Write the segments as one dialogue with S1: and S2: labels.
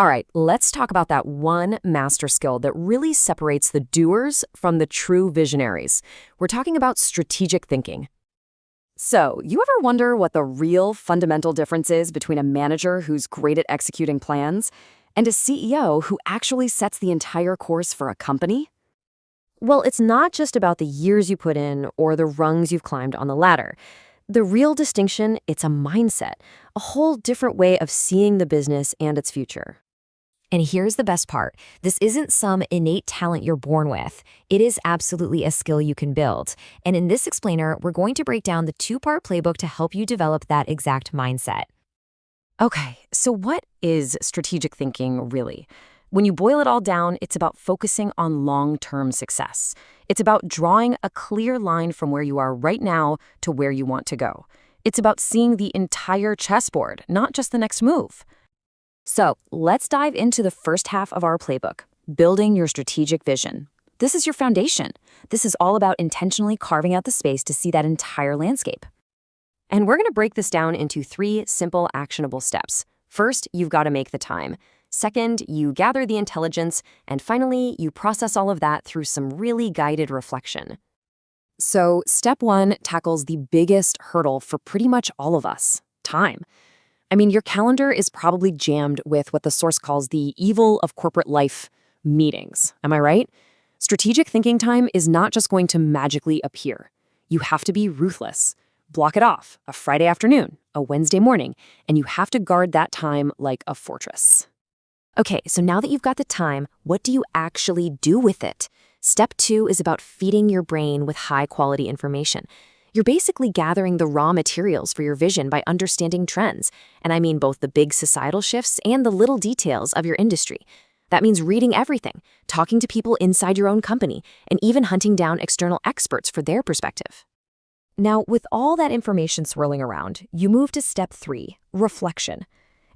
S1: All right, let's talk about that one master skill that really separates the doers from the true visionaries. We're talking about strategic thinking. So, you ever wonder what the real fundamental difference is between a manager who's great at executing plans and a CEO who actually sets the entire course for a company? Well, it's not just about the years you put in or the rungs you've climbed on the ladder. The real distinction, it's a mindset, a whole different way of seeing the business and its future. And here's the best part. This isn't some innate talent you're born with. It is absolutely a skill you can build. And in this explainer, we're going to break down the two-part playbook to help you develop that exact mindset. Okay, so what is strategic thinking really? When you boil it all down, it's about focusing on long-term success. It's about drawing a clear line from where you are right now to where you want to go. It's about seeing the entire chessboard, not just the next move. So let's dive into the first half of our playbook, building your strategic vision. This is your foundation. This is all about intentionally carving out the space to see that entire landscape. And we're going to break this down into 3 simple, actionable steps. First, you've got to make the time. Second, you gather the intelligence. And finally, you process all of that through some really guided reflection. So step 1 tackles the biggest hurdle for pretty much all of us, time. I mean, your calendar is probably jammed with what the source calls the evil of corporate life, meetings. Am I right? Strategic thinking time is not just going to magically appear. You have to be ruthless. Block it off, a Friday afternoon, a Wednesday morning, and you have to guard that time like a fortress. Okay, so now that you've got the time, what do you actually do with it? Step 2 is about feeding your brain with high-quality information. You're basically gathering the raw materials for your vision by understanding trends, and I mean both the big societal shifts and the little details of your industry. That means reading everything, talking to people inside your own company, and even hunting down external experts for their perspective. Now, with all that information swirling around, you move to step 3, reflection.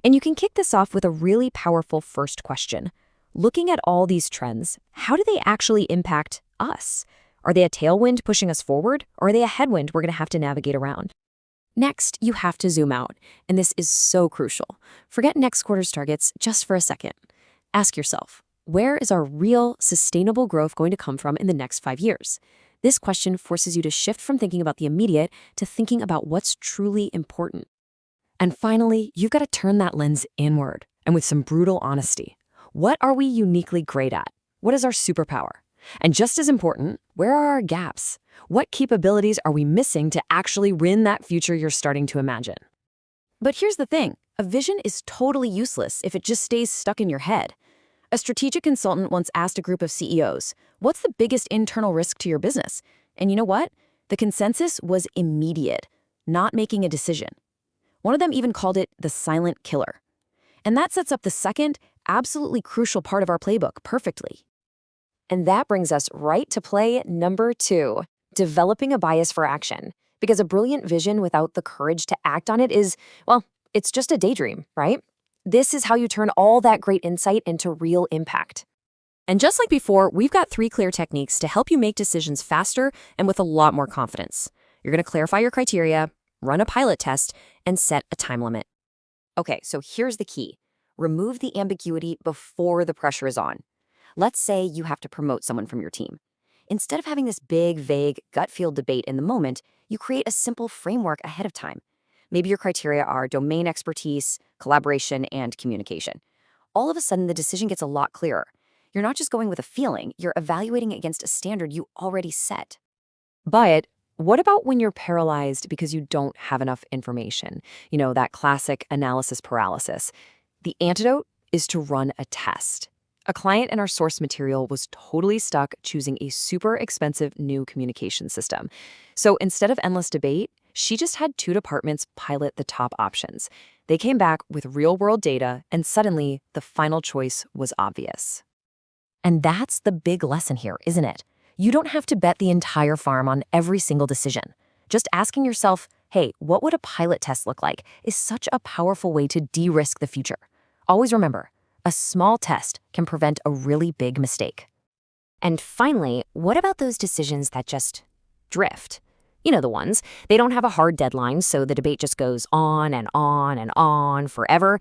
S1: And you can kick this off with a really powerful first question. Looking at all these trends, how do they actually impact us? Are they a tailwind pushing us forward, or are they a headwind we're going to have to navigate around? Next, you have to zoom out, and this is so crucial. Forget next quarter's targets just for a second. Ask yourself, where is our real, sustainable growth going to come from in the next 5 years? This question forces you to shift from thinking about the immediate to thinking about what's truly important. And finally, you've got to turn that lens inward, and with some brutal honesty. What are we uniquely great at? What is our superpower? And just as important, where are our gaps? What capabilities are we missing to actually win that future you're starting to imagine? But here's the thing, a vision is totally useless if it just stays stuck in your head. A strategic consultant once asked a group of CEOs, what's the biggest internal risk to your business? And you know what? The consensus was immediate, not making a decision. One of them even called it the silent killer. And that sets up the second, absolutely crucial part of our playbook perfectly. And that brings us right to play number 2, developing a bias for action. Because a brilliant vision without the courage to act on it is, well, it's just a daydream, right? This is how you turn all that great insight into real impact. And just like before, we've got 3 clear techniques to help you make decisions faster and with a lot more confidence. You're going to clarify your criteria, run a pilot test, and set a time limit. Okay, so here's the key. Remove the ambiguity before the pressure is on. Let's say you have to promote someone from your team. Instead of having this big, vague, gut feel debate in the moment, you create a simple framework ahead of time. Maybe your criteria are domain expertise, collaboration, and communication. All of a sudden, the decision gets a lot clearer. You're not just going with a feeling, you're evaluating against a standard you already set. But what about when you're paralyzed because you don't have enough information? You know, that classic analysis paralysis. The antidote is to run a test. A client in our source material was totally stuck choosing a super expensive new communication system. So instead of endless debate, she just had 2 departments pilot the top options. They came back with real-world data, and suddenly the final choice was obvious. And that's the big lesson here, isn't it? You don't have to bet the entire farm on every single decision. Just asking yourself, hey, what would a pilot test look like, is such a powerful way to de-risk the future. Always remember, a small test can prevent a really big mistake. And finally, what about those decisions that just drift? You know the ones. They don't have a hard deadline, so the debate just goes on and on and on forever.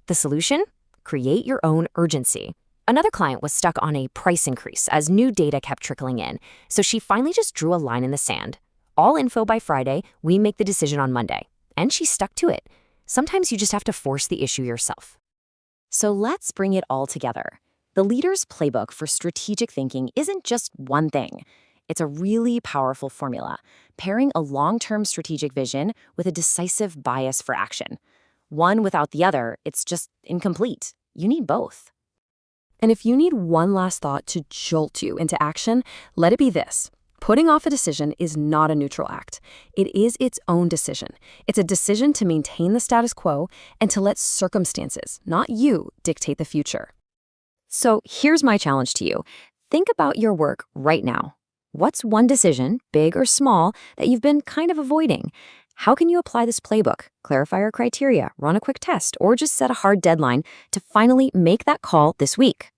S1: The solution? create your own urgency. Another client was stuck on a price increase as new data kept trickling in, so she finally just drew a line in the sand. All info by Friday, we make the decision on Monday. And she stuck to it. Sometimes you just have to force the issue yourself. So let's bring it all together. The leader's playbook for strategic thinking isn't just one thing. It's a really powerful formula, pairing a long-term strategic vision with a decisive bias for action. One without the other, it's just incomplete. You need both. And if you need one last thought to jolt you into action, let it be this. Putting off a decision is not a neutral act. It is its own decision. It's a decision to maintain the status quo and to let circumstances, not you, dictate the future. So here's my challenge to you. Think about your work right now. What's one decision, big or small, that you've been kind of avoiding? How can you apply this playbook, clarify your criteria, run a quick test, or just set a hard deadline to finally make that call this week?